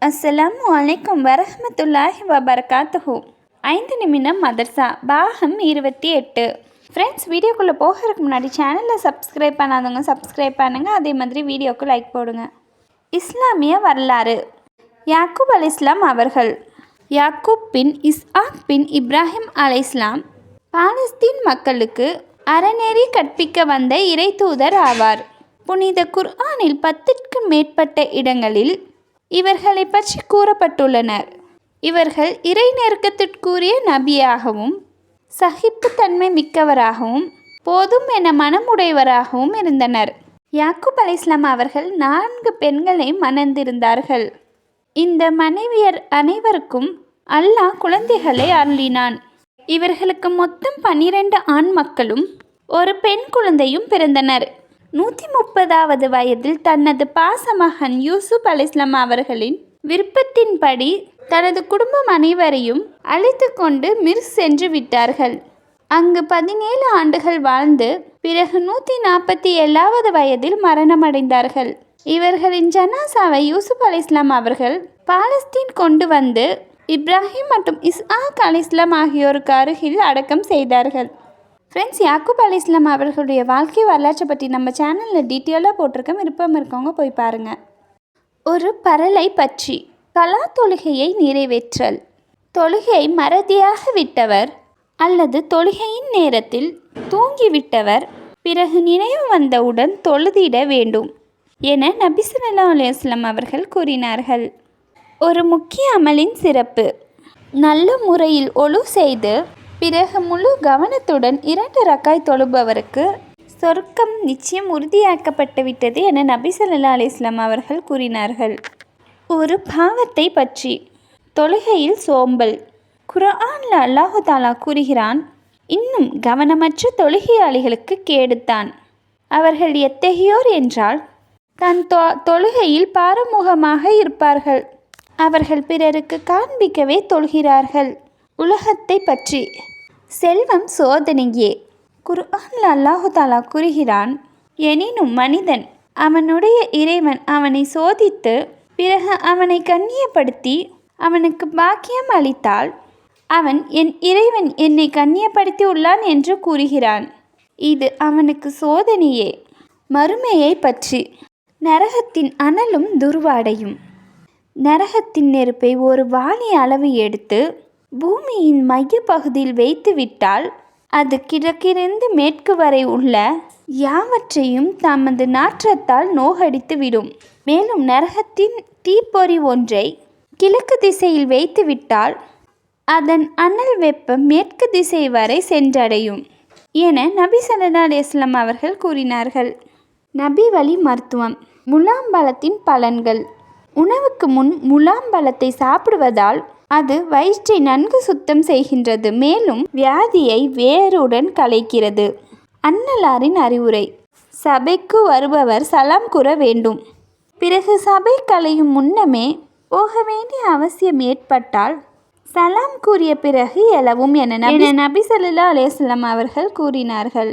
அஸ்ஸலாமு அலைக்கும் வரஹ்மத்துல்லாஹி வபரகாத்துஹு. 5 நிமிடம் மதர்சா பாகம் 28. ஃப்ரெண்ட்ஸ், வீடியோக்குள்ளே போகிறதுக்கு முன்னாடி சேனலில் சப்ஸ்கிரைப் பண்ணாதவங்க சப்ஸ்கிரைப் பண்ணுங்கள். அதே மாதிரி வீடியோக்கு லைக் போடுங்க. இஸ்லாமிய வரலாறு. யாக்கூப் அலைஹிஸ்ஸலாம் அவர்கள் யாக்கூப் பின் இஸ்ஆக் பின் இப்ராஹிம் அலைஹிஸ்ஸலாம் பாலஸ்தீன் மக்களுக்கு அறநெறி கற்பிக்க வந்த இறை தூதர் ஆவார். புனித குர்ஆனில் 10க்கும் மேற்பட்ட இடங்களில் இவர்களை பற்றி கூறப்பட்டுள்ளனர். இவர்கள் இறை நெருக்கத்திற்குரிய நபியாகவும் சகிப்புத்தன்மை மிக்கவராகவும் போதும் என மனமுடையவராகவும் இருந்தனர். யாக்கூப் அலைஹிஸ்ஸலாம் அவர்கள் 4 பெண்களை மணந்திருந்தார்கள். இந்த மனைவியர் அனைவருக்கும் அல்லாஹ் குழந்தைகளை அருளினான். இவர்களுக்கு மொத்தம் 12 ஆண் மக்களும் ஒரு பெண் குழந்தையும் பிறந்தனர். 130வது வயதில் தனது பாசமகன் யூசுப் அலைஹிஸ்ஸலாம் அவர்களின் விருப்பத்தின்படி தனது குடும்பம் அனைவரையும் அழைத்து கொண்டு மிஸ்ர் சென்று விட்டார்கள். அங்கு 17 ஆண்டுகள் வாழ்ந்து பிறகு 147வது வயதில் மரணமடைந்தார்கள். இவர்களின் ஜனாசாவை யூசுப் அலைஹிஸ்ஸலாம் அவர்கள் பாலஸ்தீன் கொண்டு வந்து இப்ராஹிம் மற்றும் இஸ்ஆக் அலைஹிஸ்ஸலாம் ஆகியோருக்கு அருகில் அடக்கம் செய்தார்கள். ஃப்ரெண்ட்ஸ், யாக்கூப் அலைஹிஸ்ஸலாம் அவர்களுடைய வாழ்க்கை வரலாற்றை பற்றி நம்ம சேனலில் டீட்டெயிலாக போட்டிருக்கோம். விருப்பம் இருக்கவங்க போய் பாருங்கள். ஒரு பரலை பற்றி. கலா தொழுகையை நிறைவேற்றல். தொழுகை மறதியாக விட்டவர் அல்லது தொழுகையின் நேரத்தில் தூங்கிவிட்டவர் பிறகு நினைவு வந்தவுடன் தொழுதிட வேண்டும் என நபி ஸல்லல்லாஹு அலைஹி வஸல்லம் அவர்கள் கூறினார்கள். ஒரு முக்கிய அமலின் சிறப்பு. நல்ல முறையில் ஒழு செய்து பிறகு முழு கவனத்துடன் 2 ரக்காய் தொழுபவருக்கு சொர்க்கம் நிச்சயம் உறுதியாக்கப்பட்டு விட்டது என நபி ஸல்லல்லாஹு அலைஹி வஸல்லம் அவர்கள் கூறினார்கள். ஒரு பாவத்தை பற்றி. தொழுகையில் சோம்பல். குர்ஆனில் அல்லாஹ் தஆலா கூறுகிறான், இன்னும் கவனமற்ற தொழுகையாளிகளுக்கு கேடுத்தான். அவர்கள் எத்தகையோர் என்றால் தன் தொழுகையில் பாரமுகமாக இருப்பார்கள். அவர்கள் பிறருக்கு காண்பிக்கவே தொழுகிறார்கள். உலகத்தை பற்றி. செல்வம் சோதனையே. குர்ஆனில் அல்லாஹ் தஆலா கூறுகிறான், எனினும் மனிதன் அவனுடைய இறைவன் அவனை சோதித்து பிறகு அவனை கண்ணியப்படுத்தி அவனுக்கு பாக்கியம் அளித்தால் அவன் என் இறைவன் என்னை கண்ணியப்படுத்தி உள்ளான் என்று கூறுகிறான். இது அவனுக்கு சோதனையே. மறுமையை பற்றி. நரகத்தின் அனலும் துர்வாடையும். நரகத்தின் நெருப்பை ஒரு வாளி அளவு எடுத்து பூமியின் மைய பகுதியில் வைத்து விட்டால் அது கிழக்கிருந்து மேற்கு வரை உள்ள யாவற்றையும் தமது நாற்றத்தால் நோகடித்து விடும். மேலும் நரகத்தின் தீப்பொறி ஒன்றை கிழக்கு திசையில் வைத்து விட்டால் அதன் அனல் வெப்பம் மேற்கு திசை வரை சென்றடையும் என நபி ஸல்லல்லாஹு அலைஹி வஸல்லம் அவர்கள் கூறினார்கள். நபி வழி மருத்துவம். முலாம்பழத்தின் பலன்கள். உணவுக்கு முன் முலாம்பழத்தை சாப்பிடுவதால் அது வயிற்றை நன்கு சுத்தம் செய்கின்றது. மேலும் வியாதியை வேருடன் களைக்கிறது. அன்னலாரின் அறிவுரை. சபைக்கு வருபவர் சலாம் கூற வேண்டும். பிறகு சபை கலையும் முன்னமே போக வேண்டிய அவசியம் ஏற்பட்டால் சலாம் கூறிய பிறகு எழவும் என நபி ஸல்லல்லாஹு அலைஹி வஸல்லம் அவர்கள் கூறினார்கள்.